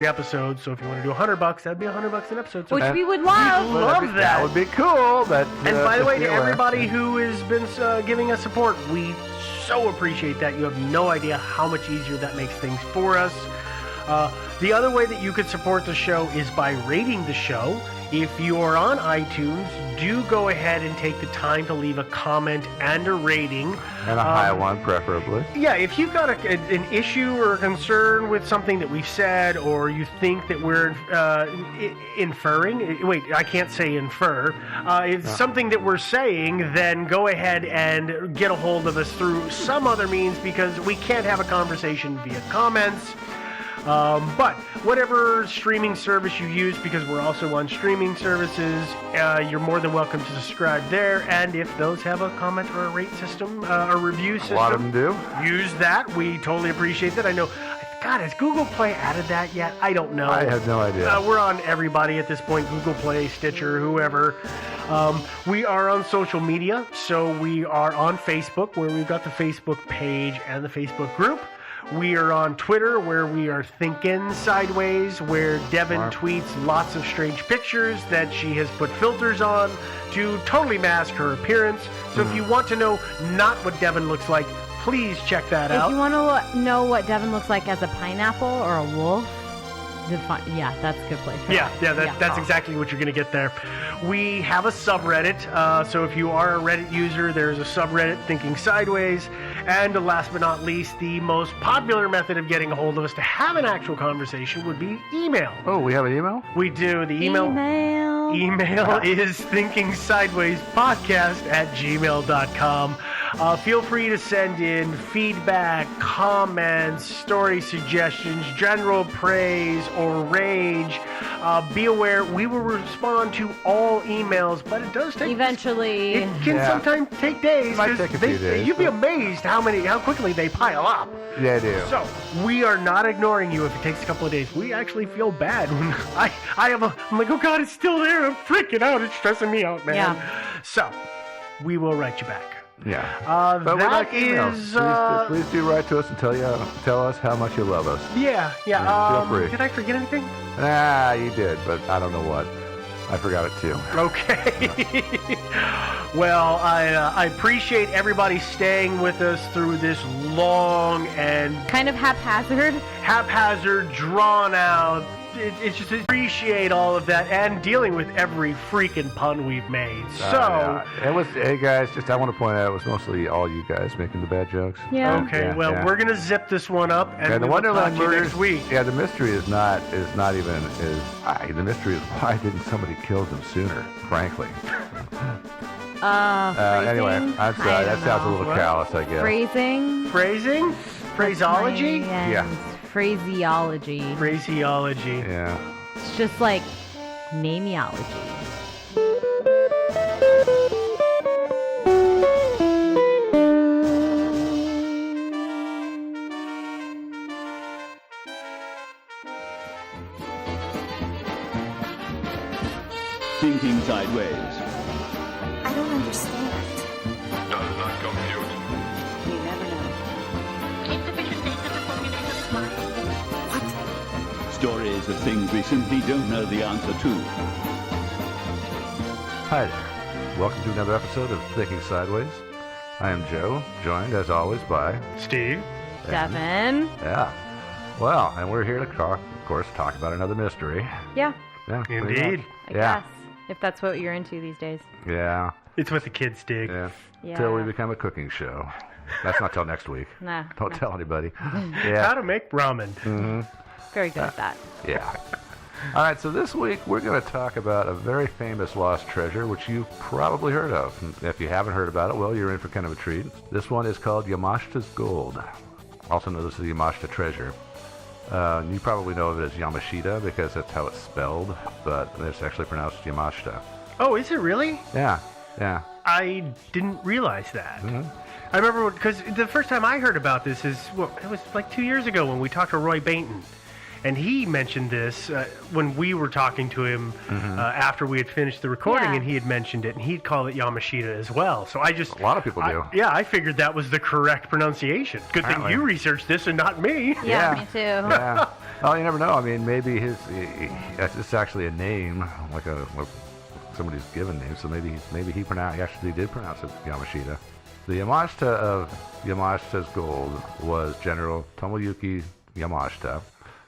episodes. So if you want to do $100, that'd be $100 an episode. So Which we would love. We love that. That would be cool. But and by the way, to everybody who has been giving us support, we so appreciate that. You have no idea how much easier that makes things for us. The other way that you could support the show is by rating the show. If you are on iTunes, do go ahead and take the time to leave a comment and a rating. And a high one, preferably. Yeah, if you've got an issue or a concern with something that we've said, or you think that we're inferring, wait, I can't say infer, it's something that we're saying, then go ahead and get a hold of us through some other means, because we can't have a conversation via comments. But whatever streaming service you use, because we're also on streaming services, you're more than welcome to subscribe there. And if those have a comment or a rate system, a review system, a lot of them do. Use that. We totally appreciate that. I know. God, has Google Play added that yet? I don't know. I have no idea. We're on everybody at this point, Google Play, Stitcher, whoever. We are on social media, so we are on Facebook, where we've got the Facebook page and the Facebook group. We are on Twitter, where we are Thinking Sideways, where Devin tweets lots of strange pictures that she has put filters on to totally mask her appearance. So if you want to know not what Devin looks like, please check that out. If you want to know what Devin looks like as a pineapple or a wolf, that's a good place for that. That's exactly what you're going to get there. We have a subreddit, so if you are a Reddit user, there's a subreddit, Thinking Sideways. And last but not least, the most popular method of getting a hold of us to have an actual conversation would be email. Oh, we have an email? We do. The email is thinkingsidewayspodcast@gmail.com. Feel free to send in feedback, comments, story suggestions, general praise, or rage. Be aware, we will respond to all emails, but it does take... Eventually. It can sometimes take days. It might take a few days. You'd be amazed how quickly they pile up. Yeah, I do. So, we are not ignoring you if it takes a couple of days. We actually feel bad when I'm like, oh God, it's still there. I'm freaking out. It's stressing me out, man. Yeah. So, we will write you back. Yeah. But that is... Please do write to us and tell us how much you love us. Yeah. Feel free. Did I forget anything? You did, but I don't know what. I forgot it too. Okay. Well, I appreciate everybody staying with us through this long and... kind of haphazard, drawn out... It's just appreciate all of that and dealing with every freaking pun we've made. So it was. Hey guys, I want to point out it was mostly all you guys making the bad jokes. Yeah. Okay. We're gonna zip this one up and the Wonderland murders next week. Yeah, the mystery is not even the mystery is why didn't somebody kill them sooner? Frankly. Anyway, I'm sorry. That sounds a little callous, I guess. Phrasing, phraseology. Yeah. Phraseology. Yeah. It's just like nameology. Thinking Sideways. I don't understand. Does not compute. You never know. What? Stories of things we simply don't know the answer to. Hi there. Welcome to another episode of Thinking Sideways. I am Joe, joined as always by Steve. Devin. Yeah. Well, and we're here to talk about another mystery. Yeah. Yeah. Indeed. I guess. If that's what you're into these days. Yeah. It's what the kids dig. Yeah. Yeah. Till we become a cooking show. That's not till next week. Nah. Don't tell anybody. Yeah. How to make ramen. Mm-hmm. Very good at that. Yeah. All right, so this week we're going to talk about a very famous lost treasure, which you've probably heard of. And if you haven't heard about it, well, you're in for kind of a treat. This one is called Yamashita's Gold, also known as the Yamashita treasure. You probably know of it as Yamashita because that's how it's spelled, but it's actually pronounced Yamashita. Oh, is it really? Yeah. I didn't realize that. Mm-hmm. I remember because the first time I heard about this it was like 2 years ago when we talked to Roy Bainton. And he mentioned this when we were talking to him after we had finished the recording, and he had mentioned it, and he'd call it Yamashita as well. So a lot of people do. I figured that was the correct pronunciation. Good thing you researched this and not me. Yeah, me too. Yeah. Oh, you never know. I mean, maybe it's actually a name, like somebody's given name. So maybe he actually did pronounce it Yamashita. The Yamashita of Yamashita's Gold was General Tomoyuki Yamashita,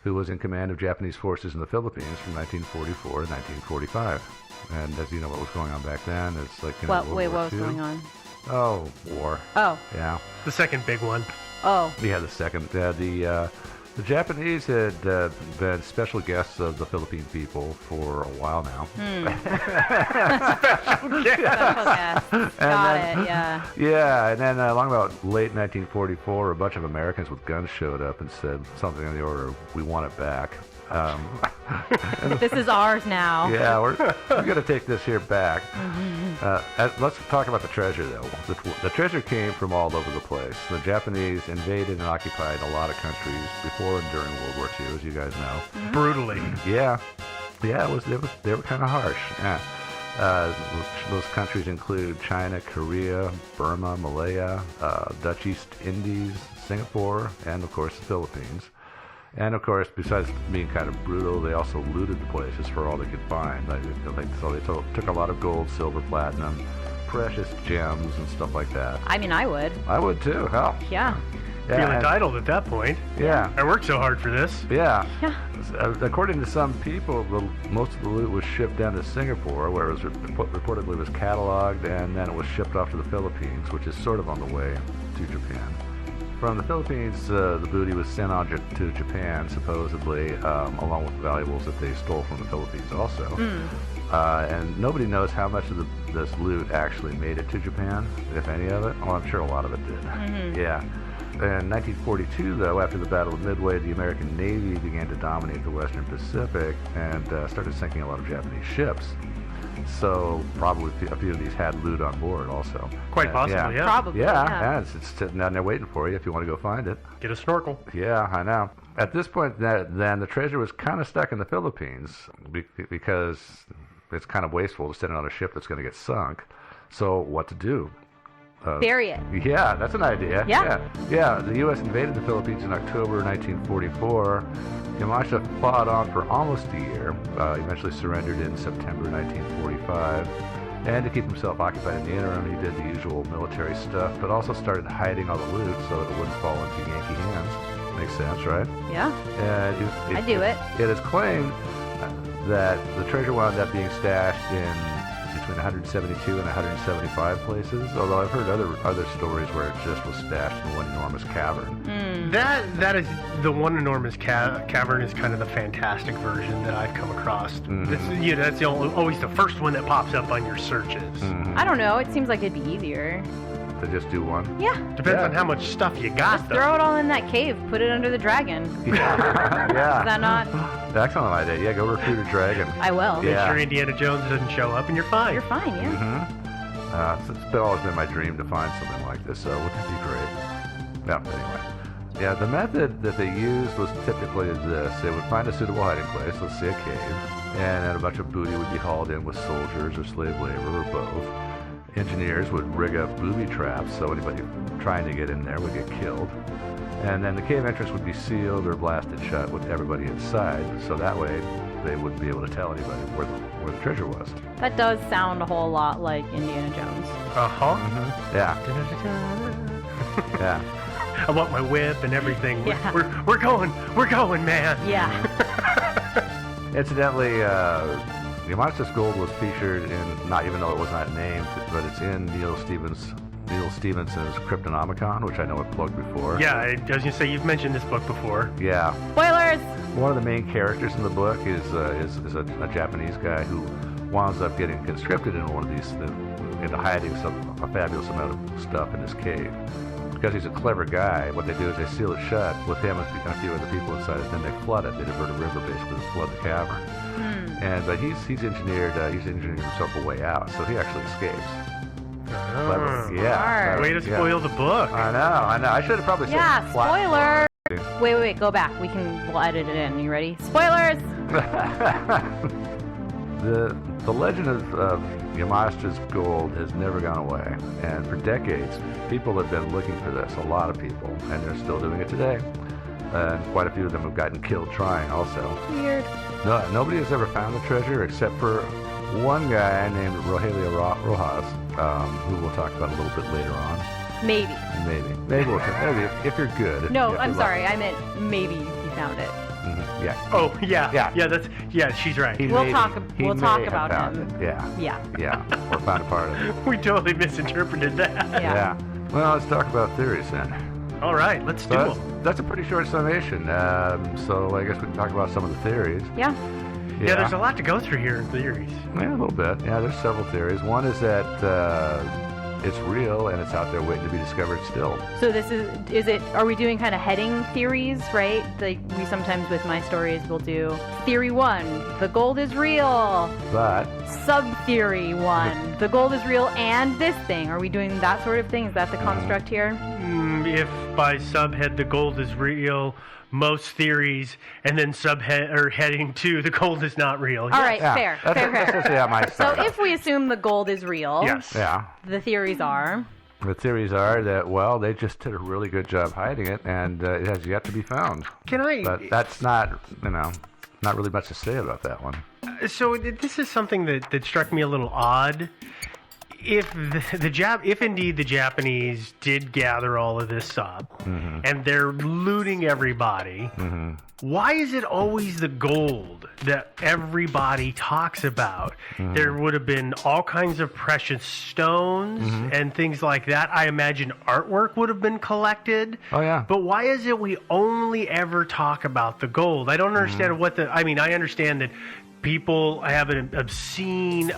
who was in command of Japanese forces in the Philippines from 1944 to 1945. And as you know, what was going on back then, it's like What World War was II. going on? Oh, war. Oh. Yeah. The second big one. Oh. Yeah, the second. The Japanese had been special guests of the Philippine people for a while now. Special guest. Got it, yeah. Yeah, and then along about late 1944, a bunch of Americans with guns showed up and said something on the order of, "We want it back." This is ours now. Yeah, we're going to take this here back. Let's talk about the treasure, though. The treasure came from all over the place. The Japanese invaded and occupied a lot of countries before and during World War II, as you guys know. Brutally. Yeah, they were kind of harsh. Yeah. Those countries include China, Korea, Burma, Malaya, Dutch East Indies, Singapore, and of course the Philippines. And of course, besides being kind of brutal, they also looted the places for all they could find. So they took a lot of gold, silver, platinum, precious gems, and stuff like that. I mean, I would. I would too. Hell. Yeah. Yeah, Feel entitled at that point. Yeah. I worked so hard for this. Yeah. Yeah. According to some people, most of the loot was shipped down to Singapore, where it was reportedly was cataloged, and then it was shipped off to the Philippines, which is sort of on the way to Japan. From the Philippines, the booty was sent on to Japan, supposedly, along with the valuables that they stole from the Philippines also. And nobody knows how much of this loot actually made it to Japan, if any of it. Well, I'm sure a lot of it did. Yeah. In 1942, though, after the Battle of Midway, the American Navy began to dominate the Western Pacific and started sinking a lot of Japanese ships. So probably a few of these had loot on board also. Quite possibly, yeah. Probably. Yeah, it's sitting down there waiting for you if you want to go find it. Get a snorkel. Yeah, I know. At this point, then the treasure was kind of stuck in the Philippines because it's kind of wasteful to sit on a ship that's going to get sunk. So what to do? Bury it. Yeah, that's an idea. Yeah. Yeah, the U.S. invaded the Philippines in October 1944. Yamashita fought on for almost a year, eventually surrendered in September 1945. And to keep himself occupied in the interim, he did the usual military stuff, but also started hiding all the loot so that it wouldn't fall into Yankee hands. Makes sense, right? Yeah. And I do it. It is claimed that the treasure wound up being stashed in between 172 and 175 places, although I've heard other stories where it just was stashed in one enormous cavern. That is the one enormous cavern is kind of the fantastic version that I've come across. That's always the first one that pops up on your searches. I don't know. It seems like it'd be easier. To just do one? Yeah. Depends on how much stuff you got, Just though. throw it all in that cave. Put it under the dragon. Yeah. Is that not? Excellent idea. Yeah, go recruit a dragon. I will. Make Yeah. sure Indiana Jones doesn't show up and you're fine. You're fine, yeah. It's always been my dream to find something like this, so it would be great. No, anyway. Yeah, the method that they used was typically this. They would find a suitable hiding place, let's say a cave, and then a bunch of booty would be hauled in with soldiers or slave labor or both. Engineers would rig up booby traps so anybody trying to get in there would get killed. And then the cave entrance would be sealed or blasted shut with everybody inside, so that way they wouldn't be able to tell anybody where the treasure was. That does sound a whole lot like Indiana Jones. Uh-huh. Yeah. Yeah. I want my whip and everything. Yeah. We're going, man. Yeah. Incidentally, Yamashita's Gold was featured in, not even though it was not named, but it's in Neil Stephenson's Cryptonomicon, which I know I've plugged before. Yeah, I was going to say, you've mentioned this book before. Yeah. Spoilers! One of the main characters in the book is a Japanese guy who winds up getting conscripted in one of these, into hiding a fabulous amount of stuff in this cave. Because he's a clever guy, what they do is they seal it shut with him and a few other people inside it, then they flood it. They divert a river basically to flood the cavern. But he's engineered himself a way out, so he actually escapes. Clever. Yeah. Way to spoil the book. I know. I should have probably said spoiler. Wait, go back. We'll edit it in. You ready? Spoilers! The legend of Yamashita's Gold has never gone away, and for decades, people have been looking for this, a lot of people, and they're still doing it today. and quite a few of them have gotten killed trying also. Weird. No, nobody has ever found the treasure except for one guy named Rogelio Rojas, who we'll talk about a little bit later on. Maybe. Maybe if you're good. No, if I'm you're sorry. lucky. I meant maybe he found it. Mhm, yeah. Oh, yeah. Yeah. Yeah, she's right. We'll He talk may have about found him. it. Yeah. Yeah. Yeah. Or found a part of it. We totally misinterpreted that. Yeah. Well, let's talk about theories then. All right, let's do So them. that's a pretty short summation. So I guess we can talk about some of the theories. Yeah. Yeah, there's a lot to go through here in theories. Yeah, a little bit. Yeah, there's several theories. One is that it's real and it's out there waiting to be discovered still. So this is it, are we doing kind of heading theories, right? Like we sometimes with my stories will do theory 1, the gold is real. But Sub-theory 1, the gold is real and this thing. Are we doing that sort of thing? Is that the construct here? If by subhead the gold is real, most theories, and then subhead or heading 2, the gold is not real. All right, yeah, fair. that's just how my So start. if we assume the gold is real, Yes. Yeah. the theories are... The theories are that, well, they just did a really good job hiding it, and it has yet to be found. But that's not, not really much to say about that one. So this is something that struck me a little odd. If if indeed the Japanese did gather all of this up, and they're looting everybody, why is it always the gold that everybody talks about? There would have been all kinds of precious stones and things like that. I imagine artwork would have been collected. Oh, yeah. But why is it we only ever talk about the gold? I don't understand I understand that people have an obscene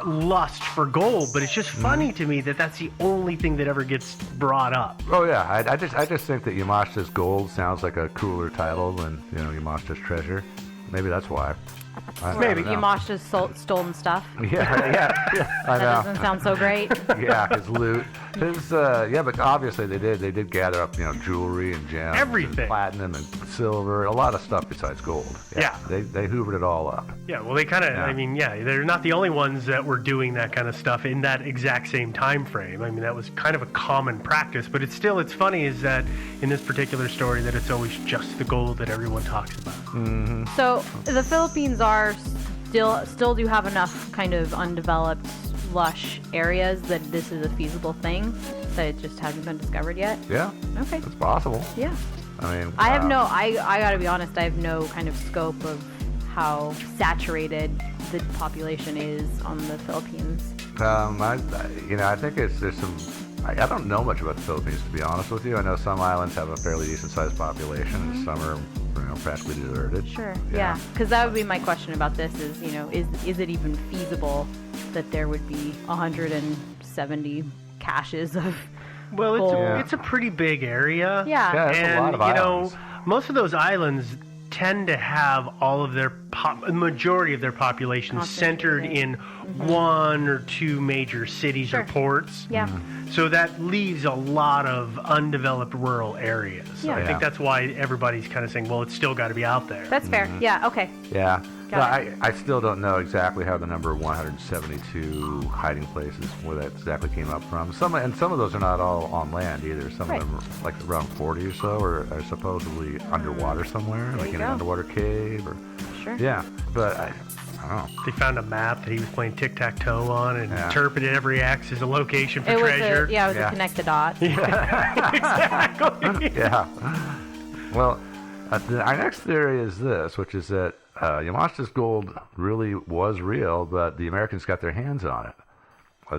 lust for gold, but it's just funny to me that that's the only thing that ever gets brought up. Oh yeah, I just think that Yamashita's Gold sounds like a cooler title than Yamashita's Treasure. Maybe that's why. Maybe. Yamashita's stolen stuff. Yeah, I That know. doesn't sound so great. Yeah, his loot. But obviously they did gather up, jewelry and gems, Everything. and platinum and silver, a lot of stuff besides gold. Yeah. They hoovered it all up. Yeah, well, they kind of, they're not the only ones that were doing that kind of stuff in that exact same time frame. I mean, that was kind of a common practice, but it's funny is that in this particular story that it's always just the gold that everyone talks about. So the Philippines are still do have enough kind of undeveloped, lush areas that this is a feasible thing, that it just hasn't been discovered yet. Yeah, Okay. it's possible. Yeah. I mean, I have I gotta be honest, I have no kind of scope of how saturated the population is on the Philippines. I think there's some. I don't know much about the Philippines, to be honest with you. I know some islands have a fairly decent-sized population, and some are, practically deserted. Sure. Yeah. Because that would be my question about this: is it even feasible that there would be 170 caches of? Well, gold? it's a pretty big area. Yeah. Yeah, that's And, a lot of islands. most of those islands tend to have all of their majority of their population centered in one or two major cities or Sure. ports. Yeah. So that leaves a lot of undeveloped rural areas. Yeah. I Yeah. think that's why everybody's kind of saying, well, it's still got to be out there. That's fair. Yeah. Okay. Yeah. Got it. I still don't know exactly how the number 172 hiding places, where that exactly came up from. Some of those are not all on land either. Some Right. of them are like around 40 or so are supposedly underwater somewhere, like you in an go. underwater cave or Sure. yeah. But I don't know. They found a map that he was playing tic-tac-toe on and Yeah. interpreted every X as a location for It was treasure. it was Yeah. a connect the dots. Exactly. Yeah. Well, our next theory is this, which is that Yamashita's gold really was real, but the Americans got their hands on it.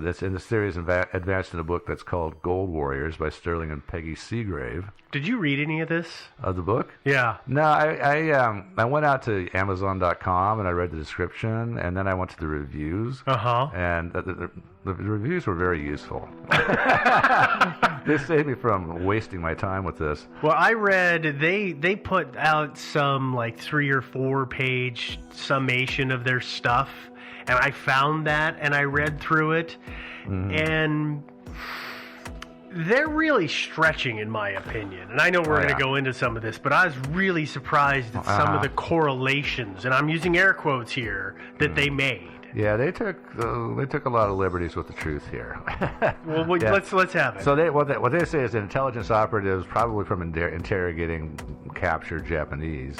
This theory is advanced in a book that's called Gold Warriors by Sterling and Peggy Seagrave. Did you read any of this? Of the book? Yeah. No, I went out to Amazon.com and I read the description, and then I went to the reviews. Uh-huh. And the reviews were very useful. They saved me from wasting my time with this. Well, I read they put out some like 3 or 4 page summation of their stuff, and I found that and I read through it, and they're really stretching, in my opinion. And I know we're going to go into some of this, but I was really surprised at some of the correlations, and I'm using air quotes here, that they made. Yeah, they took a lot of liberties with the truth here. Well, Yeah. let's have it. So what they say is that intelligence operatives, probably from interrogating captured Japanese,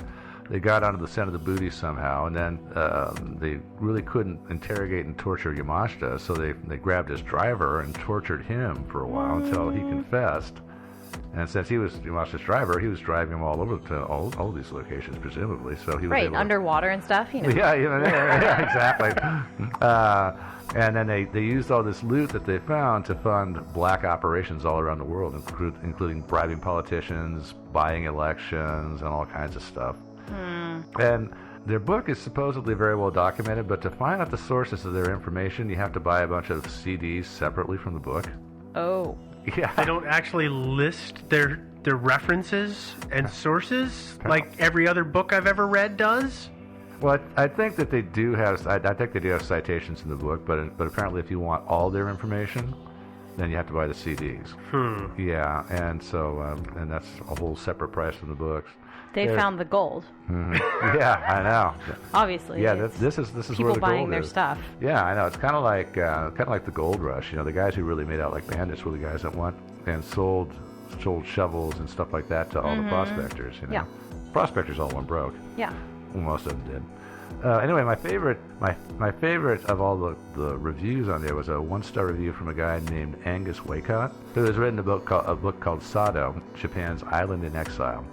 they got onto the scent of the booty somehow, and then they really couldn't interrogate and torture Yamashita, so they grabbed his driver and tortured him for a while until he confessed. And since he was Yamashita's driver, he was driving him all over to all these locations, presumably. So he was Right, able to, underwater and stuff, you know. yeah, exactly. And then they used all this loot that they found to fund black operations all around the world, including bribing politicians, buying elections, and all kinds of stuff. And their book is supposedly very well documented, but to find out the sources of their information, you have to buy a bunch of CDs separately from the book. Oh. Yeah. They don't actually list their references and sources like every other book I've ever read does. Well, I think that they do have. I think they do have citations in the book, but apparently, if you want all their information, then you have to buy the CDs. Yeah, and so and that's a whole separate price from the books. They found the gold. Yeah, I know. Obviously. Yeah, it's this is people where the buying gold their is. stuff. Yeah, I know. It's kind of like the gold rush. You know, the guys who really made out like bandits were the guys that went and sold shovels and stuff like that to all the prospectors. You know, Yeah. prospectors all went broke. Yeah. Well, most of them did. Anyway, my favorite of all the reviews on there was a 1-star review from a guy named Angus Waycott, who has written a book called Sado, Japan's Island in Exile.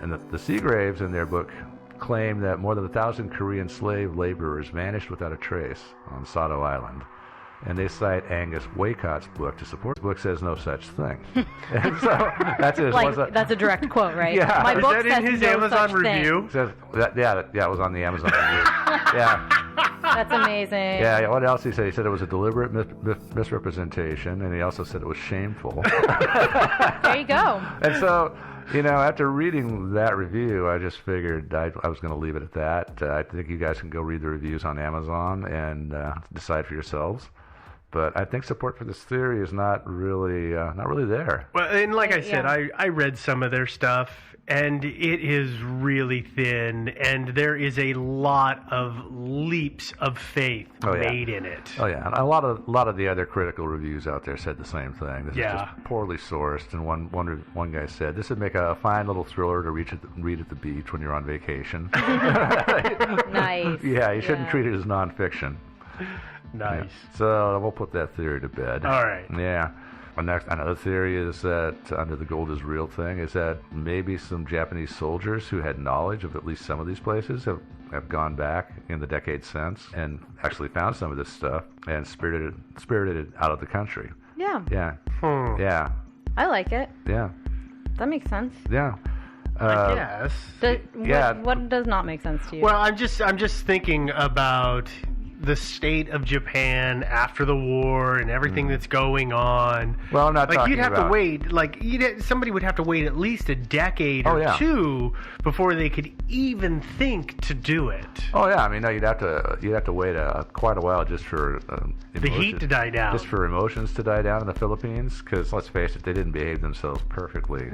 And the Seagraves in their book claim that more than 1,000 Korean slave laborers vanished without a trace on Sado Island. And they cite Angus Waycott's book to support. The book says no such thing. And so that's it. That's a direct quote, right? Yeah. My Is book that in says his no Amazon such review? thing. Says it was on the Amazon review. Yeah. That's amazing. Yeah, what else he said? He said it was a deliberate misrepresentation, and he also said it was shameful. There you go. And so, after reading that review, I just figured I was going to leave it at that. I think you guys can go read the reviews on Amazon and decide for yourselves. But I think support for this theory is not really there. Well, and like I said, Yeah. I read some of their stuff, and it is really thin, and there is a lot of leaps of faith made in it. Oh yeah, and a lot of the other critical reviews out there said the same thing. This is Yeah. just poorly sourced. And one guy said this would make a fine little thriller to read at the beach when you're on vacation. Nice. Yeah, you shouldn't Yeah. treat it as nonfiction. Nice. Yeah. So we'll put that theory to bed. All right. Yeah. Another theory is that under the gold is real thing is that maybe some Japanese soldiers who had knowledge of at least some of these places have gone back in the decades since and actually found some of this stuff and spirited it out of the country. Yeah. Yeah. Yeah. I like it. Yeah. That makes sense. Yeah. Yes. What does not make sense to you? Well, I'm just thinking about the state of Japan after the war and everything that's going on. Well, I'm not like talking you'd have about... to wait. Like somebody would have to wait at least a decade or two before they could even think to do it. Oh yeah, I mean, no, you'd have to wait quite a while just for The heat to die down. just for emotions to die down in the Philippines. Because let's face it, they didn't behave themselves perfectly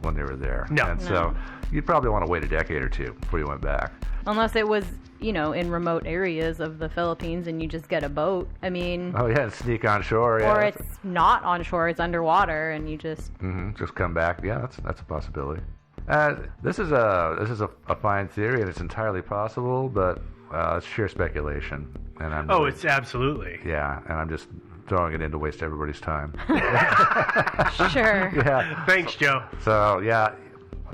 when they were there. No. And so you'd probably want to wait a decade or two before you went back. Unless it was, in remote areas of the Philippines and you just get a boat. I mean... Oh yeah, and sneak on shore. Yeah, or it's not on shore, it's underwater, and you just... just come back. Yeah, that's a possibility. This is a fine theory, and it's entirely possible, but it's sheer speculation. And it's absolutely. Yeah, and I'm just throwing it in to waste everybody's time. Sure. Yeah. Thanks, Joe. So yeah,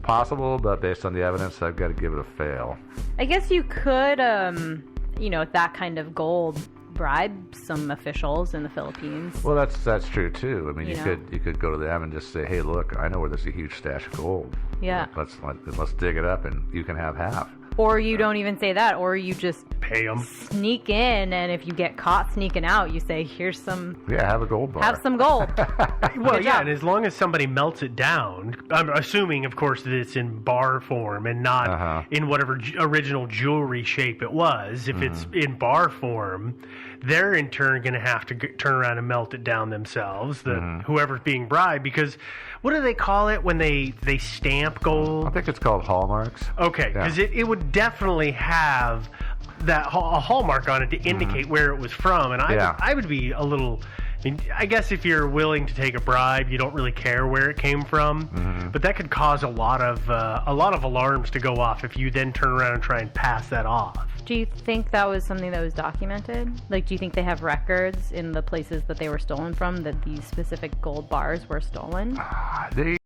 possible, but based on the evidence, I've got to give it a fail. I guess you could, with that kind of gold, bribe some officials in the Philippines. Well, that's true too. I mean, You you could go to them and just say, hey, look, I know where there's a huge stash of gold. Yeah. Let's dig it up, and you can have half. Or you don't even say that, or you just Pay them. sneak in, and if you get caught sneaking out, you say, here's some... Yeah, have a gold bar. Have some gold. Well, Good yeah, job. and as long as somebody melts it down, I'm assuming, of course, that it's in bar form and not in whatever original jewelry shape it was. If it's in bar form, they're in turn going to have to turn around and melt it down themselves, whoever's being bribed, because what do they call it when they stamp gold? I think it's called hallmarks. Okay, because it would definitely have a hallmark on it to indicate where it was from. And I would be a little. I mean, I guess if you're willing to take a bribe, you don't really care where it came from. But that could cause a lot of alarms to go off if you then turn around and try and pass that off. Do you think that was something that was documented? Like, do you think they have records in the places that they were stolen from that these specific gold bars were stolen?